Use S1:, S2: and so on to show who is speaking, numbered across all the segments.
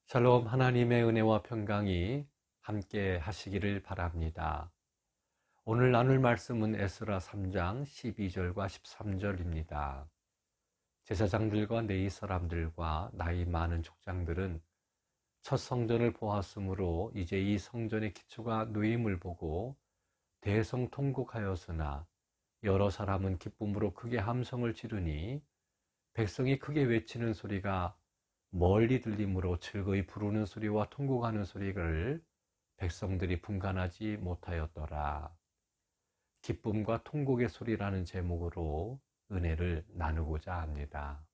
S1: 샬롬. 하나님의 은혜와 평강이 함께 하시기를 바랍니다. 오늘 나눌 말씀은 에스라 3장 12절과 13절입니다. 제사장들과 레위 사람들과 나이 많은 족장들은 첫 성전을 보았으므로 이제 이 성전의 기초가 놓임을 보고 대성통곡하였으나 여러 사람은 기쁨으로 크게 함성을 지르니 백성이 크게 외치는 소리가 멀리 들림으로 즐거이 부르는 소리와 통곡하는 소리를 백성들이 분간하지 못하였더라. 기쁨과 통곡의 소리라는 제목으로 은혜를 나누고자 합니다.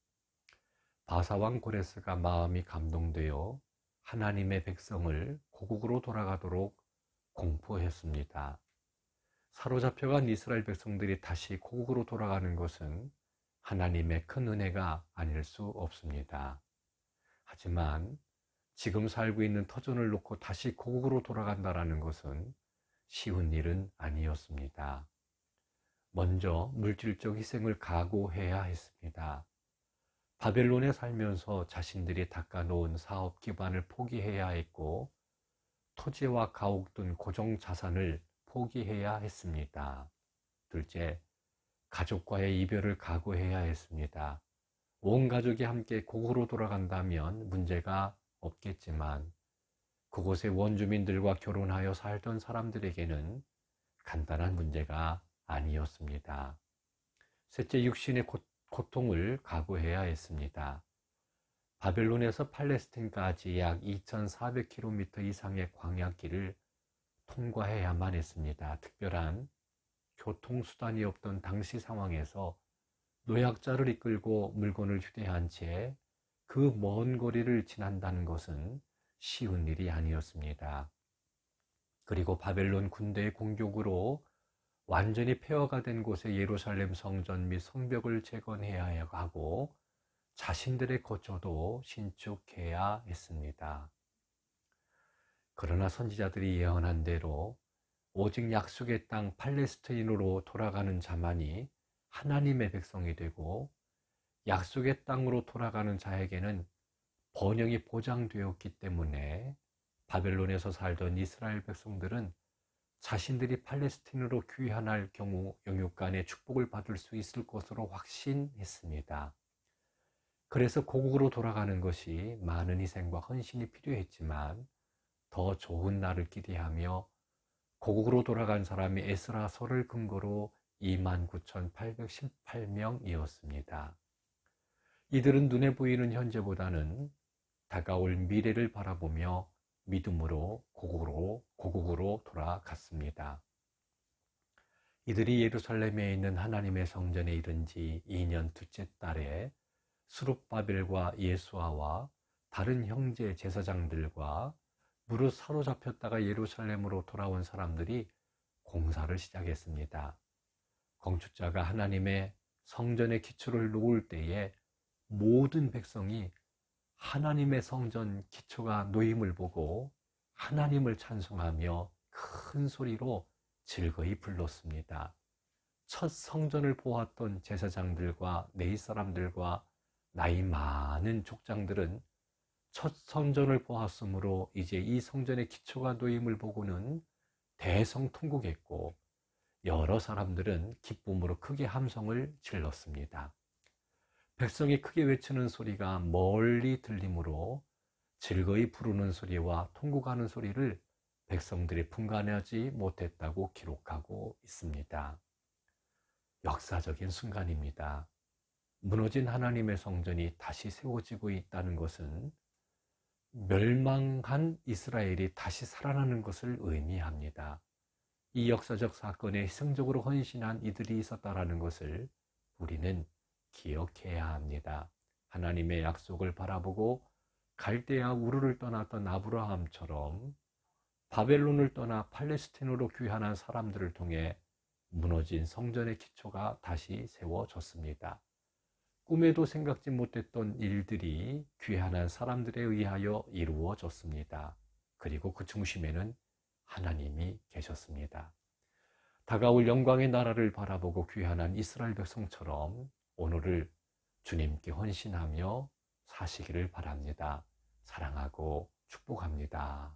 S1: 바사왕 고레스가 마음이 감동되어 하나님의 백성을 고국으로 돌아가도록 공포했습니다. 사로잡혀간 이스라엘 백성들이 다시 고국으로 돌아가는 것은 하나님의 큰 은혜가 아닐 수 없습니다. 하지만 지금 살고 있는 터전을 놓고 다시 고국으로 돌아간다는 것은 쉬운 일은 아니었습니다. 먼저 물질적 희생을 각오해야 했습니다. 바벨론에 살면서 자신들이 닦아놓은 사업 기반을 포기해야 했고 토지와 가옥 등 고정 자산을 포기해야 했습니다. 둘째, 가족과의 이별을 각오해야 했습니다. 온 가족이 함께 고국으로 돌아간다면 문제가 없겠지만 그곳의 원주민들과 결혼하여 살던 사람들에게는 간단한 문제가 아니었습니다. 셋째, 육신의 고통을 각오해야 했습니다. 바벨론에서 팔레스틴까지 약 2400km 이상의 광야길을 통과해야만 했습니다. 특별한 교통수단이 없던 당시 상황에서 노약자를 이끌고 물건을 휴대한 채 그 먼 거리를 지난다는 것은 쉬운 일이 아니었습니다. 그리고 바벨론 군대의 공격으로 완전히 폐허가 된 곳의 예루살렘 성전 및 성벽을 재건해야 하고 자신들의 거처도 신축해야 했습니다. 그러나 선지자들이 예언한 대로 오직 약속의 땅 팔레스타인으로 돌아가는 자만이 하나님의 백성이 되고 약속의 땅으로 돌아가는 자에게는 번영이 보장되었기 때문에 바벨론에서 살던 이스라엘 백성들은 자신들이 팔레스틴으로 귀환할 경우 영육간의 축복을 받을 수 있을 것으로 확신했습니다. 그래서 고국으로 돌아가는 것이 많은 희생과 헌신이 필요했지만 더 좋은 날을 기대하며 고국으로 돌아간 사람이 에스라서를 근거로 29,818명이었습니다. 이들은 눈에 보이는 현재보다는 다가올 미래를 바라보며 믿음으로 고국으로 돌아갔습니다. 이들이 예루살렘에 있는 하나님의 성전에 이른 지 2년 둘째 달에 스룹바벨과 예수아와 다른 형제 제사장들과 무릇 사로잡혔다가 예루살렘으로 돌아온 사람들이 공사를 시작했습니다. 건축자가 하나님의 성전의 기초를 놓을 때에 모든 백성이 하나님의 성전 기초가 놓임을 보고 하나님을 찬송하며 큰 소리로 즐거이 불렀습니다. 첫 성전을 보았던 제사장들과 레위 사람들과 나이 많은 족장들은 첫 성전을 보았으므로 이제 이 성전의 기초가 놓임을 보고는 대성통곡했고 여러 사람들은 기쁨으로 크게 함성을 질렀습니다. 백성이 크게 외치는 소리가 멀리 들리므로 즐거이 부르는 소리와 통곡하는 소리를 백성들이 분간하지 못했다고 기록하고 있습니다. 역사적인 순간입니다. 무너진 하나님의 성전이 다시 세워지고 있다는 것은 멸망한 이스라엘이 다시 살아나는 것을 의미합니다. 이 역사적 사건에 희생적으로 헌신한 이들이 있었다는 것을 우리는 기억해야 합니다. 하나님의 약속을 바라보고 갈대아 우르를 떠났던 아브라함처럼 바벨론을 떠나 팔레스틴으로 귀환한 사람들을 통해 무너진 성전의 기초가 다시 세워졌습니다. 꿈에도 생각지 못했던 일들이 귀환한 사람들에 의하여 이루어졌습니다. 그리고 그 중심에는 하나님이 계셨습니다. 다가올 영광의 나라를 바라보고 귀환한 이스라엘 백성처럼 오늘을 주님께 헌신하며 사시기를 바랍니다. 사랑하고 축복합니다.